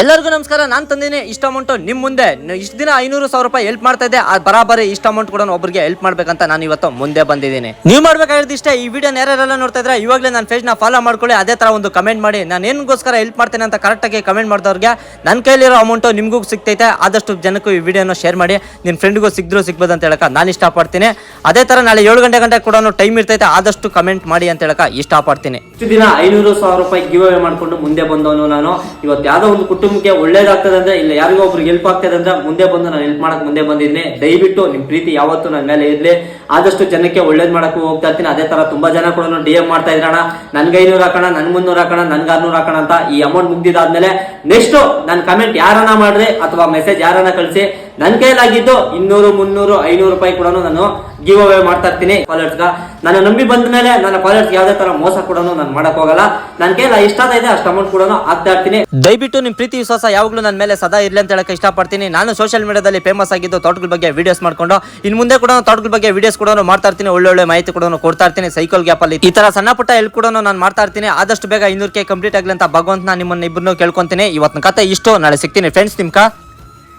ಎಲ್ಲರಿಗೂ ನಮಸ್ಕಾರ. ನಾನು ತಂದಿನಿ ಇಷ್ಟ ಅಮೌಂಟ್ ನಿಮ್ಮ ಮುಂದೆ. ಇಷ್ಟು ದಿನ 500,000 ರೂಪಾಯಿ ಹೆಲ್ಪ್ ಮಾಡ್ತಾ ಇದ್ದೆ. ಆ ಬರಾಬರಿ ಇಷ್ಟ ಅಮೌಂಟ್ ಕೂಡ ಒಬ್ಬರಿಗೆ ಹೆಲ್ಪ್ ಮಾಡ್ಬೇಕಂತ ನಾನು ಇವತ್ತು ಮುಂದೆ ಬಂದಿದ್ದೀನಿ. ನೀವು ಮಾಡ್ಬೇಕಾಗಿರೋದು ಇಷ್ಟೇ. ಈ ವಿಡಿಯೋ ಯಾರೆಲ್ಲ ನೋಡ್ತಾ ಇದ್ರೆ ಇವಾಗಲೇ ನನ್ನ ಪೇಜ್ನ ಫಾಲೋ ಮಾಡ್ಕೊಳ್ಳಿ. ಅದೇ ತರ ಒಂದು ಕಮೆಂಟ್ ಮಾಡಿ ನಾನು ಏನಕ್ಕೋಸ್ಕರ ಹೆಲ್ಪ್ ಮಾಡ್ತೇನೆ ಅಂತ ಕರೆಕ್ಟಾಗಿ ಕಮೆಂಟ್ ಮಾಡಿದವ್ರಿಗೆ ನನ್ನ ಕೈಲಿರೋ ಅಮೌಂಟ್ ನಿಮಗೂ ಸಿಗ್ತೈತೆ. ಆದಷ್ಟು ಜನಕ್ಕೂ ಈ ವಿಡಿಯೋನ ಶೇರ್ ಮಾಡಿ. ನಿಮ್ಮ ಫ್ರೆಂಡ್ಗೂ ಸಿಗ್ಬೋದು ಅಂತ ಹೇಳಕ ನಾನು ಇಷ್ಟಪಡ್ತೀನಿ. ಅದೇ ತರ ನಾಳೆ 7 ಗಂಟೆ ಕೂಡ ಟೈಮ್ ಇರ್ತೈತೆ. ಆದಷ್ಟು ಕಮೆಂಟ್ ಮಾಡಿ ಅಂತ ಹೇಳಕ ಇಷ್ಟಪಡ್ತೀನಿ. ಇಷ್ಟು ದಿನ 500,000 ರೂಪಾಯಿ ಗಿವ್ ಅವೇ ಮಾಡ್ಕೊಂಡು ಮುಂದೆ ಬಂದವನು ನಾನು. ಇವತ್ತು ಯಾವ್ದೋ ಒಂದು ಕುಟುಂಬಕ್ಕೆ ಒಳ್ಳೇದಾಗ್ತದೆ ಅಂದ್ರೆ, ಇಲ್ಲ ಯಾರಿಗೋ ಒಬ್ರಿಗೆ ಹೆಲ್ಪ್ ಆಗ್ತದೆ ಅಂದ್ರೆ ಮುಂದೆ ಬಂದು ನಾನು ಹೆಲ್ಪ್ ಮಾಡಕ್ ಮುಂದೆ ಬಂದಿದ್ದೀನಿ. ದಯವಿಟ್ಟು ನಿಮ್ ಪ್ರೀತಿ ಯಾವತ್ತು ನನ್ನ ಮೇಲೆ ಇರ್ಲಿ. ಆದಷ್ಟು ಜನಕ್ಕೆ ಒಳ್ಳೇದ್ ಮಾಡಕ್ ಹೋಗ್ತಾ ಇರ್ತೀನಿ. ಅದೇ ತರ ತುಂಬಾ ಜನ ಕೂಡ DM ಮಾಡ್ತಾ ಇದ್ರಣ, ನನ್ಗೆ 500 ಹಾಕೋಣ, ನನ್ 300 ಹಾಕೋಣ, ನನ್ಗೆ 600 ಹಾಕೋಣ ಅಂತ. ಈ ಅಮೌಂಟ್ ಮುಗ್ದಿದ್ದಾದ್ಮೇಲೆ ನೆಕ್ಸ್ಟ್ ನನ್ ಕಮೆಂಟ್ ಯಾರನ್ನ ಮಾಡ್ರಿ ಅಥವಾ ಮೆಸೇಜ್ ಯಾರನ್ನ ಕಳಿಸಿ, ನನ್ ಕೈಲಾಗಿದ್ದು 200, 300, 500 ರೂಪಾಯಿ ಕೂಡ ನಾನು ಗಿವ್ ಅವೇ ಮಾಡ್ತಾ ಇರ್ತೀನಿ ಫಾಲೋವರ್ಸ್ಗ. ನಾನು ನಂಬಿ ಬಂದ ಮೇಲೆ ನನ್ನ ಫಾಲೋವರ್ಸ್ ಯಾವ್ದೇ ತರ ಮೋಸ ಕೂಡ ನಾನು ಮಾಡಕ್ ಹೋಗಲ್ಲ. ನನ್ ಕೈಲ ಇಷ್ಟ ಇದೆ ಅಷ್ಟು ಅಮೌಂಟ್ ಕೂಡ ಹಾಕ್ತಾ ಇರ್ತೀನಿ. ದಯವಿಟ್ಟು ನಿಮ್ ಪ್ರೀತಿ ವಿಶ್ವಾಸ ಯಾವಾಗ್ಲೂ ನನ್ನ ಮೇಲೆ ಸದಾ ಇರ್ಲಿ ಅಂತ ಹೇಳಕ್ ಇಷ್ಟಪಡ್ತೀನಿ. ನಾನು ಸೋಷಿಯಲ್ ಮೀಡಿಯಾದಲ್ಲಿ ಫೇಮಸ್ ಆಗಿದ್ದು ತೋಟಗಳ ಬಗ್ಗೆ ವಿಡಿಯೋಸ್ ಮಾಡ್ಕೊಂಡು, ಇನ್ ಮುಂದೆ ಕೂಡ ತೋಟಗಳ ಬಗ್ಗೆ ವಿಡಿಯೋಸ್ ಕೂಡ ಮಾಡ್ತಾ ಇರ್ತೀನಿ. ಒಳ್ಳೊಳ್ಳೆ ಮಾಹಿತಿ ಕೂಡ ಕೊಡ್ತಾ ಇರ್ತೀನಿ. ಸೈಕಲ್ ಗ್ಯಾಪ್ ಅಲ್ಲಿ ಈ ತರ ಸಣ್ಣ ಪುಟ್ಟ ಹೆಲ್ಪ್ ಕೂಡ ನಾನು ಮಾಡ್ತಾ ಇರ್ತೀನಿ. ಆದಷ್ಟು ಬೇಗ 500K ಕಂಪ್ಲೀಟ್ ಆಗ್ಲಿ ಅಂತ ಭಗವಂತ ನಿಮ್ಮನ್ನ ಇಬ್ಬರನ್ನು ಕೇಳ್ಕೊಂತೀನಿ. ಇವತ್ತಿನ ಕತೆ ಇಷ್ಟು. ನಾಳೆ ಸಿಗ್ತೀನಿ ಫ್ರೆಂಡ್ಸ್. ನಿಮ್ಕ